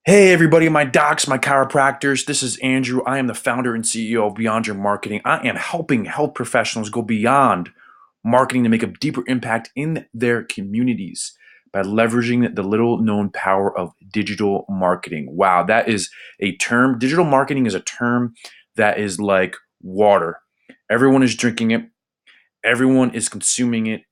Hey everybody, my docs, my chiropractors. This is Andrew. I am the founder and CEO of Beyond Your Marketing. I am helping health professionals go beyond marketing to make a deeper impact in their communities by leveraging the little known power of digital marketing. Wow, that is a term. Digital marketing is a term that is like water. Everyone is drinking it, everyone is consuming it,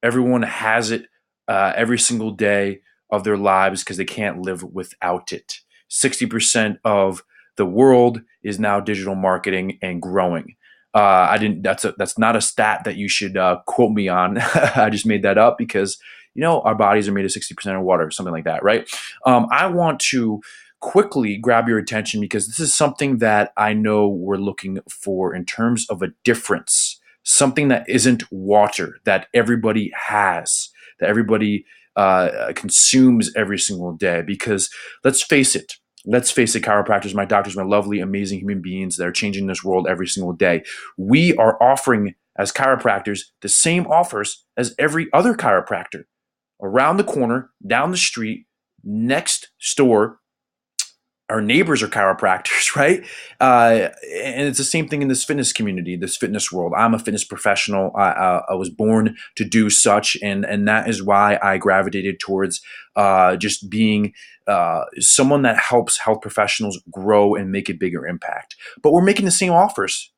everyone has it every single day of their lives because they can't live without it. 60% of the world is now digital marketing and growing. I didn't. That's not a stat that you should quote me on. I just made that up because our bodies are made of 60% of water, something like that, right? I want to quickly grab your attention because this is something that I know we're looking for in terms of a difference, something that isn't water that everybody has, that everybody consumes every single day. Because let's face it, chiropractors, my doctors, my lovely, amazing human beings that are changing this world every single day. We are offering, as chiropractors, the same offers as every other chiropractor around the corner, down the street, next store. Our neighbors are chiropractors, right? And it's the same thing in this fitness community, this fitness world. I'm a fitness professional. I was born to do such, and that is why I gravitated towards just being someone that helps health professionals grow and make a bigger impact. But we're making the same offers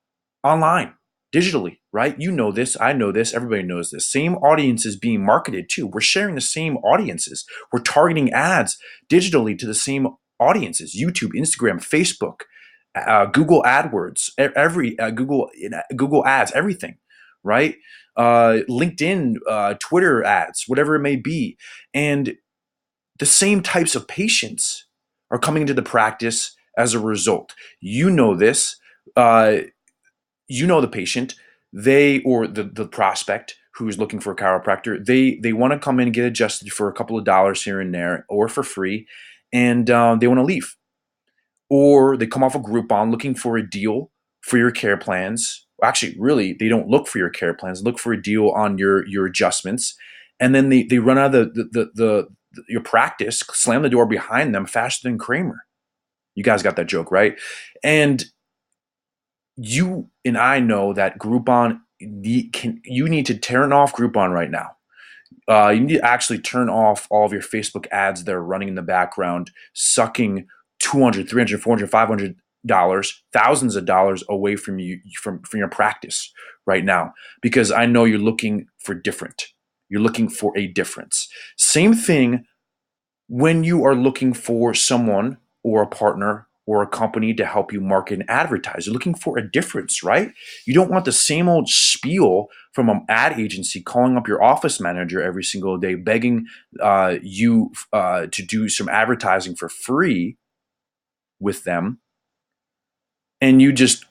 online, digitally, right? You know this, I know this, everybody knows this. Same audiences being marketed to. We're sharing the same audiences. We're targeting ads digitally to the same audiences: YouTube, Instagram, Facebook, Google AdWords, every Google Ads, everything, right? LinkedIn, Twitter ads, whatever it may be, and the same types of patients are coming into the practice as a result. You know this. Uh, you know the patient, they or the prospect who's looking for a chiropractor, they want to come in and get adjusted for a couple of dollars here and there or for free, and they want to leave, or they come off a Groupon looking for a deal for your care plans. Actually, really, they don't look for your care plans, look for a deal on your adjustments, and then they run out of the your practice, slam the door behind them faster than Kramer. You guys got that joke, right? And you and I know that Groupon, you need to turn off Groupon right now. You need to actually turn off all of your Facebook ads that are running in the background, sucking 200, 300, 400, $500, thousands of dollars away from you from your practice right now, because I know you're looking for different. You're looking for a difference. Same thing when you are looking for someone or a partner or a company to help you market and advertise. You're looking for a difference, right? You don't want the same old spiel from an ad agency calling up your office manager every single day, begging you to do some advertising for free with them. And you just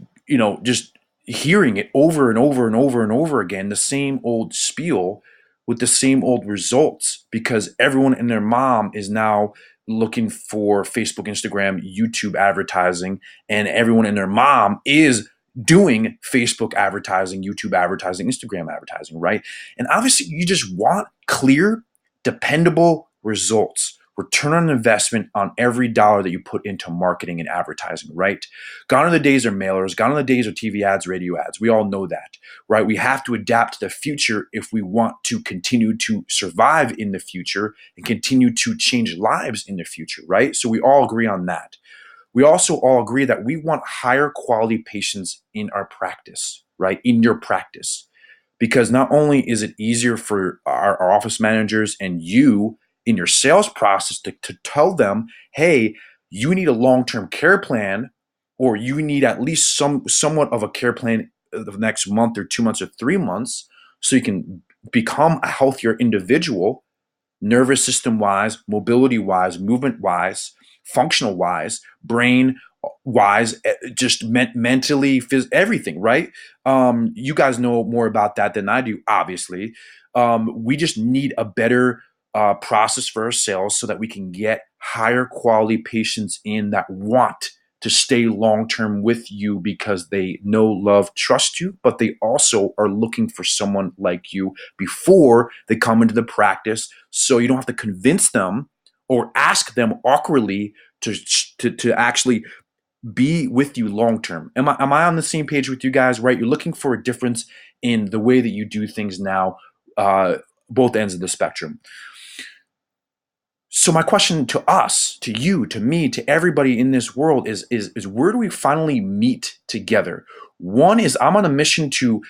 hearing it over and over and over and over again, the same old spiel with the same old results, because everyone and their mom is now looking for Facebook, Instagram, YouTube advertising, and everyone and their mom is doing Facebook advertising, YouTube advertising, Instagram advertising, right? And obviously, you just want clear, dependable results. Return on investment on every dollar that you put into marketing and advertising, right? Gone are the days of mailers, gone are the days of TV ads, radio ads. We all know that, right? We have to adapt to the future if we want to continue to survive in the future and continue to change lives in the future, right? So we all agree on that. We also all agree that we want higher quality patients in our practice, right? In your practice. Because not only is it easier for our office managers and you in your sales process to tell them, hey, you need a long-term care plan, or you need at least somewhat of a care plan the next month or 2 months or 3 months, so you can become a healthier individual, nervous system wise, mobility wise, movement wise, functional wise, brain wise, just mentally, everything, right? You guys know more about that than I do, obviously. We just need a better process for our sales so that we can get higher quality patients in that want to stay long term with you because they know, love, trust you, but they also are looking for someone like you before they come into the practice. So you don't have to convince them or ask them awkwardly to actually be with you long term. Am I on the same page with you guys? Right? You're looking for a difference in the way that you do things now, uh, both ends of the spectrum. So my question to us, to you, to me, to everybody in this world is where do we finally meet together? One is I'm on a mission to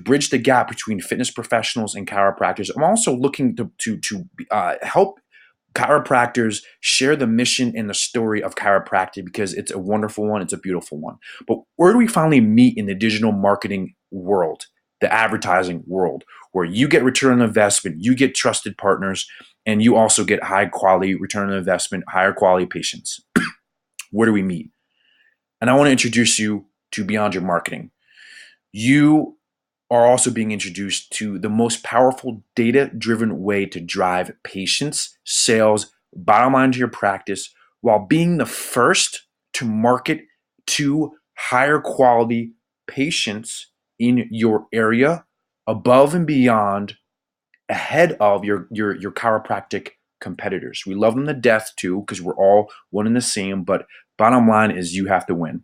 bridge the gap between fitness professionals and chiropractors. I'm also looking to help chiropractors share the mission and the story of chiropractic because it's a wonderful one, it's a beautiful one. But where do we finally meet in the digital marketing world, the advertising world, where you get return on investment, you get trusted partners, and you also get high quality return on investment, higher quality patients? Where do we meet? And I want to introduce you to Beyond Your Marketing. You are also being introduced to the most powerful data-driven way to drive patients, sales, bottom line to your practice, while being the first to market to higher quality patients in your area, above and beyond, ahead of your chiropractic competitors. We love them to death too, because we're all one and the same. But bottom line is you have to win,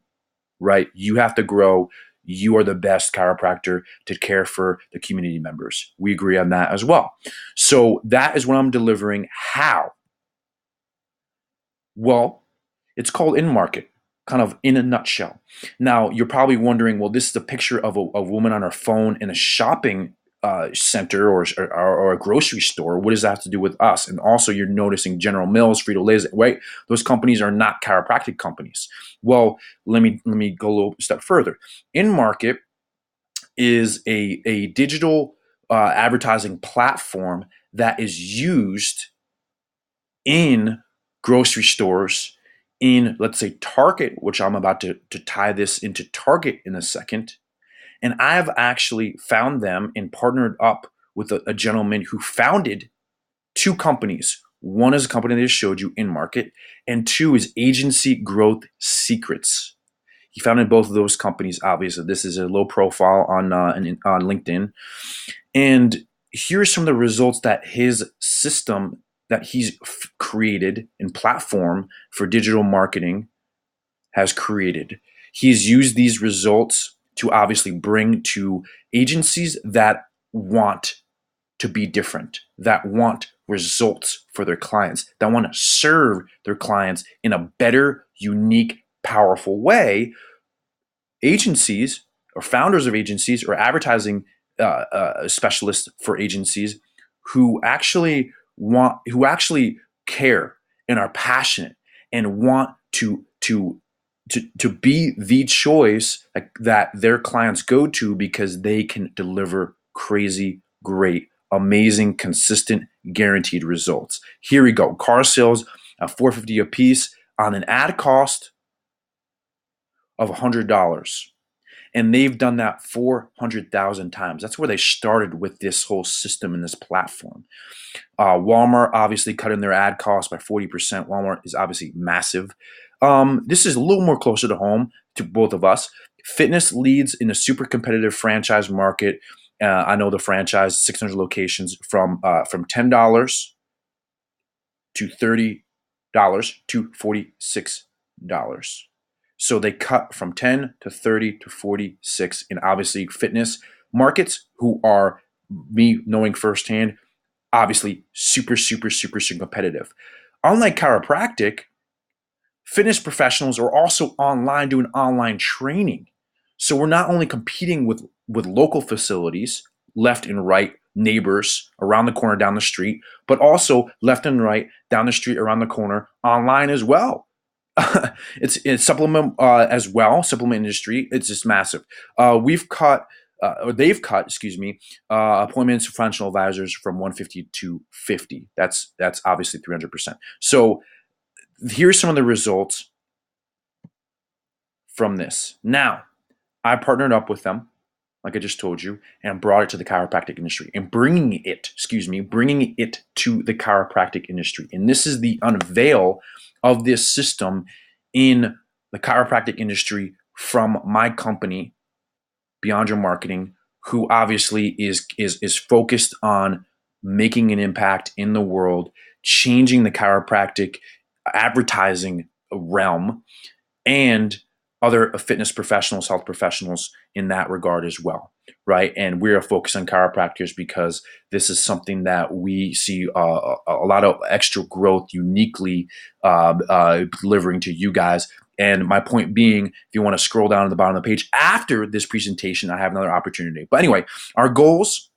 right? You have to grow. You are the best chiropractor to care for the community members. We agree on that as well. So that is what I'm delivering. How? Well, it's called in market, kind of in a nutshell. Now, you're probably wondering, well, this is a picture of a woman on her phone in a shopping center or a grocery store. What does that have to do with us? And also, you're noticing General Mills, Frito-Lay's, right? Those companies are not chiropractic companies. Well, let me go a little step further. In market is a digital advertising platform that is used in grocery stores, in, let's say, Target, which I'm about to tie this into Target in a second. And I've actually found them and partnered up with a gentleman who founded two companies. One is a company that I showed you, in market, and two is Agency Growth Secrets. He founded both of those companies. Obviously, this is a low profile on LinkedIn. And here's some of the results that his system that he's created and platform for digital marketing has created. He's used these results to obviously bring to agencies that want to be different, that want results for their clients, that want to serve their clients in a better, unique, powerful way. Agencies or founders of agencies or advertising specialists for agencies who actually care and are passionate and want to be the choice that their clients go to because they can deliver crazy, great, amazing, consistent, guaranteed results. Here we go. Car sales at $450 a piece on an ad cost of $100. And they've done that 400,000 times. That's where they started with this whole system and this platform. Walmart obviously cutting their ad costs by 40%. Walmart is obviously massive. This is a little more closer to home to both of us. Fitness leads in a super competitive franchise market. I know the franchise, 600 locations, from $10 to $30 to $46. So they cut from 10 to 30 to 46 in obviously fitness markets, who are, me knowing firsthand, obviously super, super, super, super competitive. Unlike chiropractic, fitness professionals are also online doing online training. So we're not only competing with local facilities, left and right, neighbors around the corner, down the street, but also left and right, down the street, around the corner, online as well. It's supplement as well, supplement industry. It's just massive. We've cut, or they've cut, excuse me, appointments for financial advisors from 150 to 50. That's obviously 300%. So here's some of the results from this. Now, I partnered up with them, like I just told you, and brought it to the chiropractic industry and bringing it to the chiropractic industry. And this is the unveil of this system in the chiropractic industry from my company, Beyond Your Marketing, who obviously is focused on making an impact in the world, changing the chiropractic advertising realm and other fitness professionals, health professionals in that regard as well, right? And we're focused on chiropractors because this is something that we see a lot of extra growth uniquely delivering to you guys. And my point being, if you want to scroll down to the bottom of the page after this presentation, I have another opportunity. But anyway, our goals,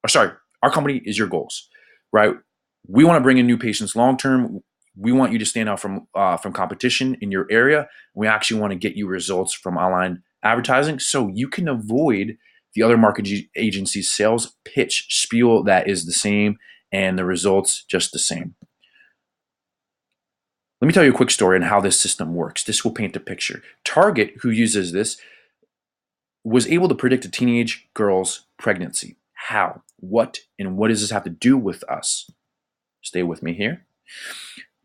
or sorry, our company is your goals, right? We want to bring in new patients long term. We want you to stand out from competition in your area. We actually want to get you results from online advertising so you can avoid the other marketing agency's sales pitch spiel that is the same and the results just the same. Let me tell you a quick story on how this system works. This will paint the picture. Target, who uses this, was able to predict a teenage girl's pregnancy. How? What? And what does this have to do with us? Stay with me here.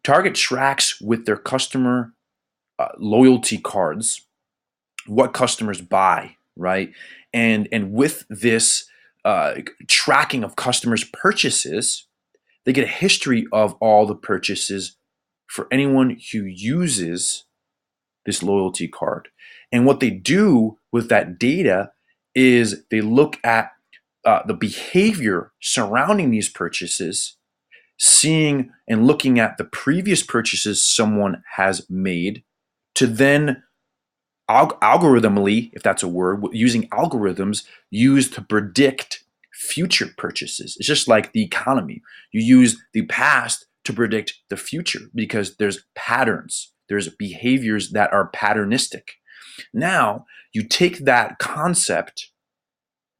Target tracks with their customer loyalty cards what customers buy, right? And with this tracking of customers' purchases, they get a history of all the purchases for anyone who uses this loyalty card. And what they do with that data is they look at the behavior surrounding these purchases, seeing and looking at the previous purchases someone has made to then algorithmically, if that's a word, using algorithms used to predict future purchases. It's just like the economy. You use the past to predict the future because there's patterns, there's behaviors that are patternistic. Now, you take that concept,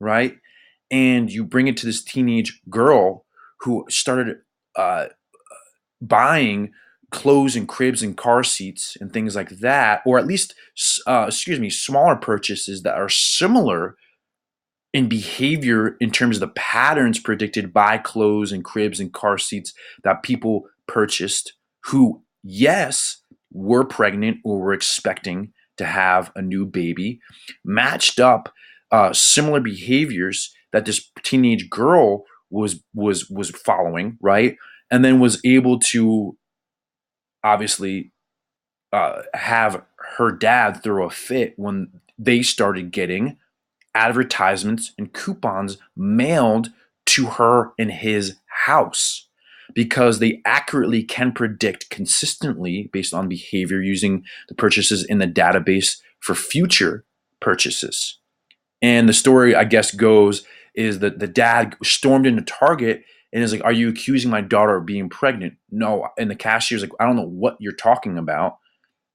right, and you bring it to this teenage girl who started buying clothes and cribs and car seats and things like that, or at least, smaller purchases that are similar in behavior in terms of the patterns predicted by clothes and cribs and car seats that people purchased who, yes, were pregnant or were expecting to have a new baby, matched up similar behaviors that this teenage girl was following, right? And then was able to obviously have her dad throw a fit when they started getting advertisements and coupons mailed to her in his house because they accurately can predict consistently based on behavior using the purchases in the database for future purchases. And the story, I guess, goes is that the dad stormed into Target and is like, "Are you accusing my daughter of being pregnant?" No. And the cashier's like, "I don't know what you're talking about.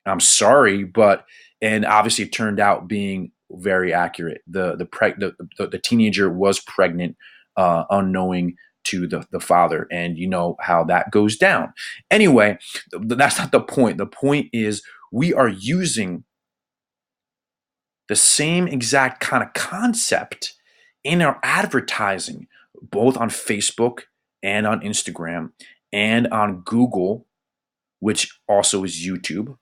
I'm sorry," but and obviously it turned out being very accurate. The teenager was pregnant, unknowing to the father, and you know how that goes down. Anyway, that's not the point. The point is we are using the same exact kind of concept in our advertising, both on Facebook and on Instagram and on Google, which also is YouTube.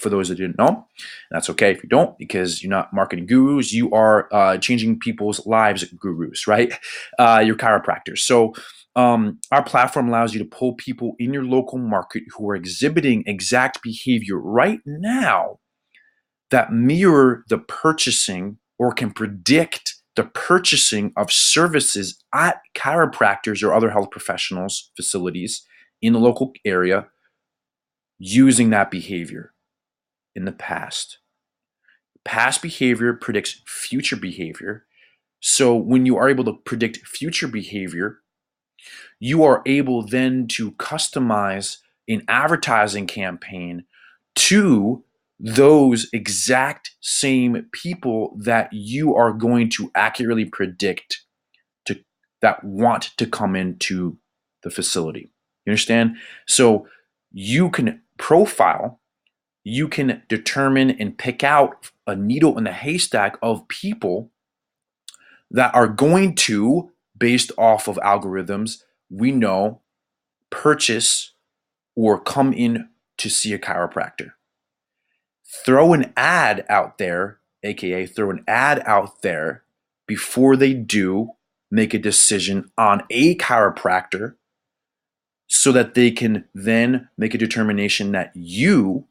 For those that didn't know, that's okay if you don't, because you're not marketing gurus. You are changing people's lives gurus, right? You're chiropractors. So our platform allows you to pull people in your local market who are exhibiting exact behavior right now that mirror the purchasing or can predict the purchasing of services at chiropractors or other health professionals facilities in the local area using that behavior in the past. Past behavior predicts future behavior. So when you are able to predict future behavior, you are able then to customize an advertising campaign to those exact same people that you are going to accurately predict that want to come into the facility. You understand? So you can profile, you can determine and pick out a needle in the haystack of people that are going to, based off of algorithms, we know, purchase or come in to see a chiropractor. Throw an ad out there, aka throw an ad out there before they do make a decision on a chiropractor so that they can then make a determination that you,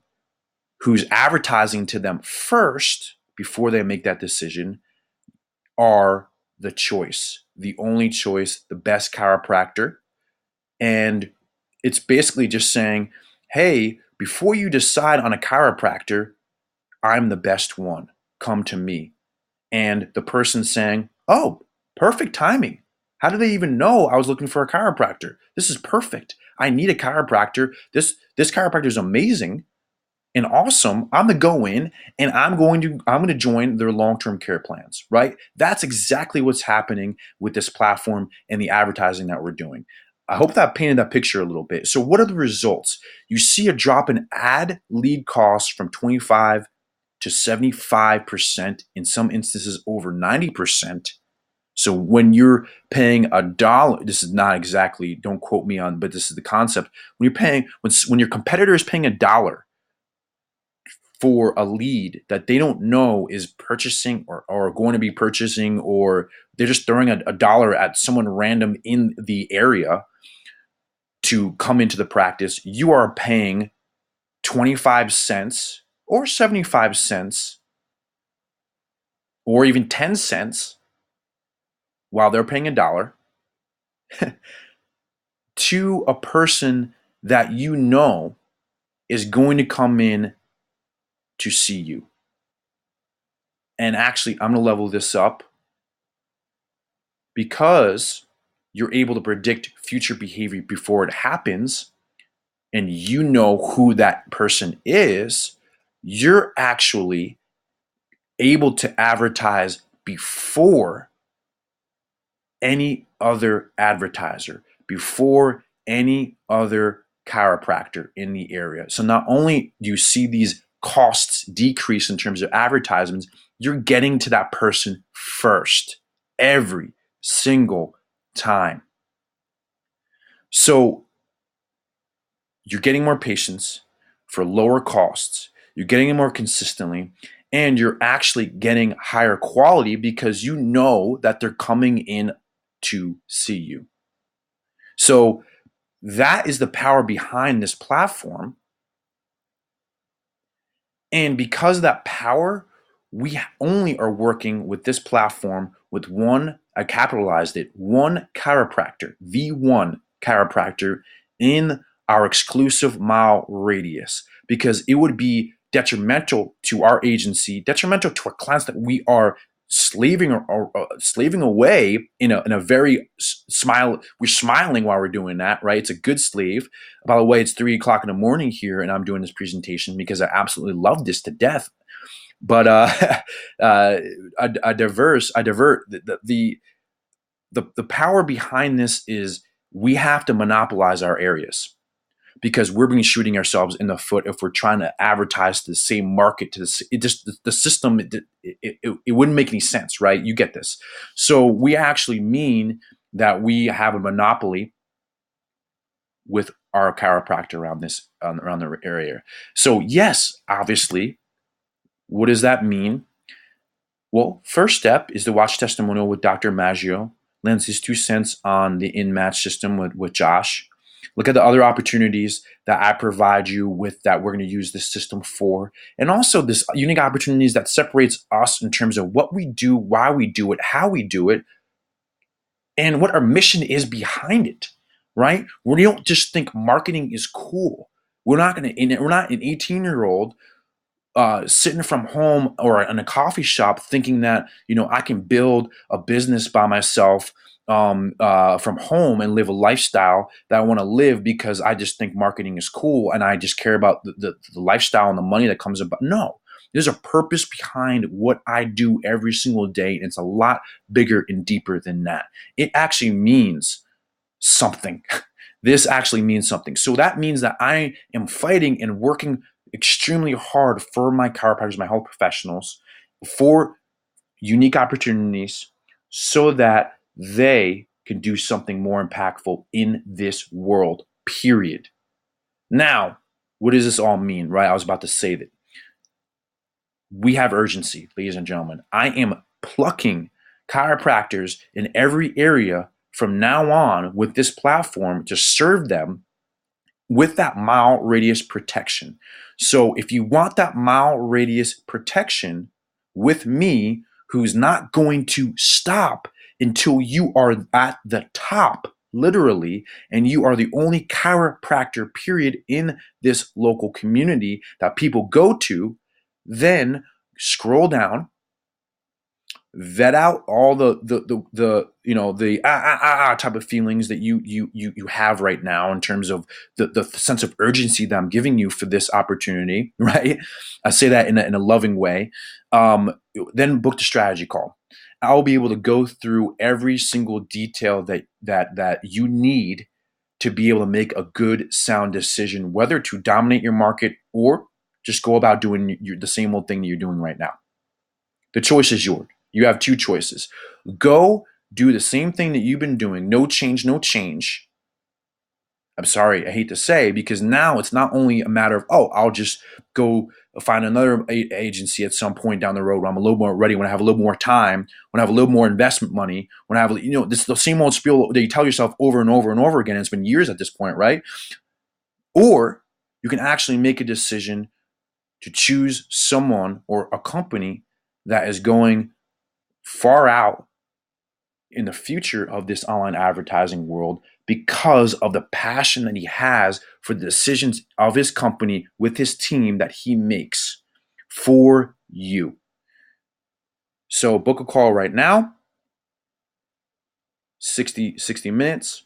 who's advertising to them first before they make that decision, are the choice, the only choice, the best chiropractor. And it's basically just saying, hey, before you decide on a chiropractor, I'm the best one. Come to me. And the person saying, oh, perfect timing. How do they even know I was looking for a chiropractor? This is perfect. I need a chiropractor. This chiropractor is amazing and awesome. I'm gonna go in and I'm going to join their long-term care plans, right? That's exactly what's happening with this platform and the advertising that we're doing. I hope that painted that picture a little bit. So what are the results? You see a drop in ad lead costs from 25 to 75%, in some instances over 90%. So when you're paying $1, this is not exactly, don't quote me on, but this is the concept. When your competitor is paying $1 for a lead that they don't know is purchasing or going to be purchasing, or they're just throwing a dollar at someone random in the area to come into the practice, you are paying 25 cents or 75 cents or even 10 cents while they're paying $1 to a person that you know is going to come in to see you. And actually, I'm going to level this up because you're able to predict future behavior before it happens and you know who that person is. You're actually able to advertise before any other advertiser, before any other chiropractor in the area. So not only do you see these costs decrease in terms of advertisements, you're getting to that person first every single time. So you're getting more patients for lower costs, you're getting it more consistently, and you're actually getting higher quality because you know that they're coming in to see you. So that is the power behind this platform. And because of that power, we only are working with this platform with one, I capitalized it, one chiropractor, the one chiropractor in our exclusive mile radius, because it would be detrimental to our agency, detrimental to our clients that we are slaving away in a very smile. We're smiling while we're doing that, right? It's a good slave. By the way, it's 3 o'clock in the morning here, and I'm doing this presentation because I absolutely love this to death. But I divert. The power behind this is we have to monopolize our areas, because we're being shooting ourselves in the foot if we're trying to advertise to the same market. To this, it just the system it wouldn't make any sense, right? You get this. So we actually mean that we have a monopoly with our chiropractor around the area. So yes, obviously, what does that mean? Well, first step is to watch testimonial with Dr. Maggio, lends his 2 cents on the in-match system with Josh. Look at the other opportunities that I provide you with that we're going to use this system for. And also this unique opportunities that separates us in terms of what we do, why we do it, how we do it, and what our mission is behind it, right? We don't just think marketing is cool. We're not an 18-year-old sitting from home or in a coffee shop thinking that I can build a business by myself from home and live a lifestyle that I want to live because I just think marketing is cool and I just care about the lifestyle and the money that comes about. No, there's a purpose behind what I do every single day, and it's a lot bigger and deeper than that. It actually means something. This actually means something. So that means that I am fighting and working extremely hard for my chiropractors, my health professionals, for unique opportunities so that they can do something more impactful in this world, period. Now, what does this all mean, right? I was about to say that we have urgency, ladies and gentlemen. I am plucking chiropractors in every area from now on with this platform to serve them with that mile radius protection. So if you want that mile radius protection with me, who's not going to stop until you are at the top, literally, and you are the only chiropractor, period, in this local community that people go to, then scroll down, vet out all the type of feelings that you have right now in terms of the sense of urgency that I'm giving you for this opportunity, right? I say that in a loving way. Then book the strategy call. I'll be able to go through every single detail that you need to be able to make a good, sound decision, whether to dominate your market or just go about doing the same old thing that you're doing right now. The choice is yours. You have two choices. Go do the same thing that you've been doing. No change, no change. I'm sorry, I hate to say, because now it's not only a matter of, oh, I'll just go find another agency at some point down the road when I'm a little more ready, when I have a little more time, when I have a little more investment money, when I have, this is the same old spiel that you tell yourself over and over and over again. It's been years at this point, right? Or you can actually make a decision to choose someone or a company that is going far out in the future of this online advertising world because of the passion that he has for the decisions of his company with his team that he makes for you. So book a call right now, 60 minutes.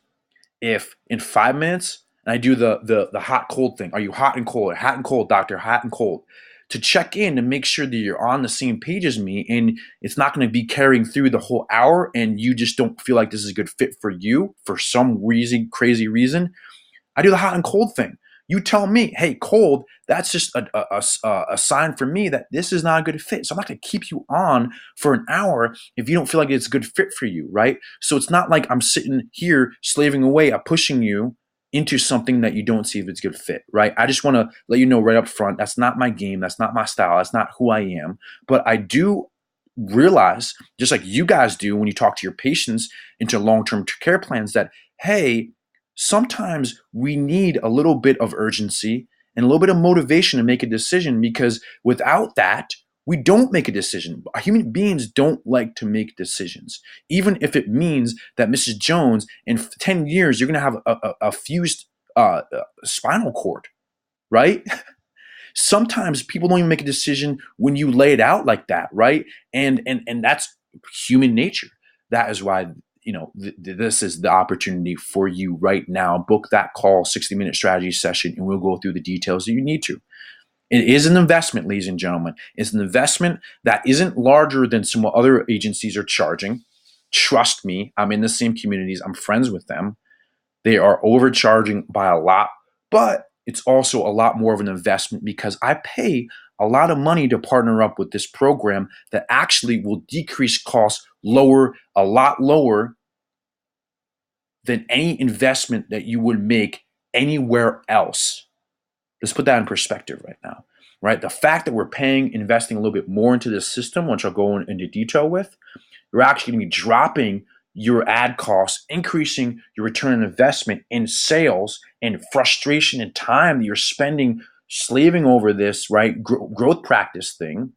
If in 5 minutes, and I do the hot cold thing. Are you hot and cold? Hot and cold, doctor, hot and cold. To check in to make sure that you're on the same page as me and it's not going to be carrying through the whole hour and you just don't feel like this is a good fit for you for some reason, crazy reason. I do the hot and cold thing. You tell me, hey, cold, that's just a sign for me that this is not a good fit. So I'm not going to keep you on for an hour if you don't feel like it's a good fit for you, right? So it's not like I'm sitting here slaving away at pushing you into something that you don't see if it's a good fit, right? I just want to let you know right up front, that's not my game. That's not my style. That's not who I am. But I do realize, just like you guys do when you talk to your patients into long-term care plans, that, hey, sometimes we need a little bit of urgency and a little bit of motivation to make a decision, because without that, we don't make a decision. Human beings don't like to make decisions, even if it means that Mrs. Jones, in 10 years, you're going to have a fused spinal cord, right? Sometimes people don't even make a decision when you lay it out like that, right? And that's human nature. That is why this is the opportunity for you right now. Book that call, 60-minute strategy session, and we'll go through the details that you need to. It is an investment, ladies and gentlemen. It's an investment that isn't larger than some other agencies are charging. Trust me, I'm in the same communities. I'm friends with them. They are overcharging by a lot, but it's also a lot more of an investment because I pay a lot of money to partner up with this program that actually will decrease costs a lot lower than any investment that you would make anywhere else. Let's put that in perspective right now, right? The fact that we're investing a little bit more into this system, which I'll go into detail with, you're actually going to be dropping your ad costs, increasing your return on investment in sales and frustration and time that you're spending slaving over this, right? Growth practice thing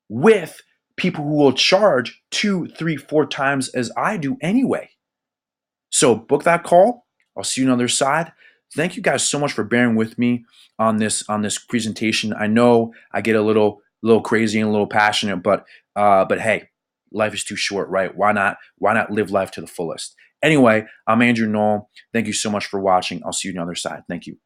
with people who will charge 2, 3, 4 times as I do anyway. So book that call. I'll see you on the other side. Thank you guys so much for bearing with me on this presentation. I know I get a little crazy and a little passionate, but hey, life is too short, right? Why not live life to the fullest? Anyway, I'm Andrew Knoll. Thank you so much for watching. I'll see you on the other side. Thank you.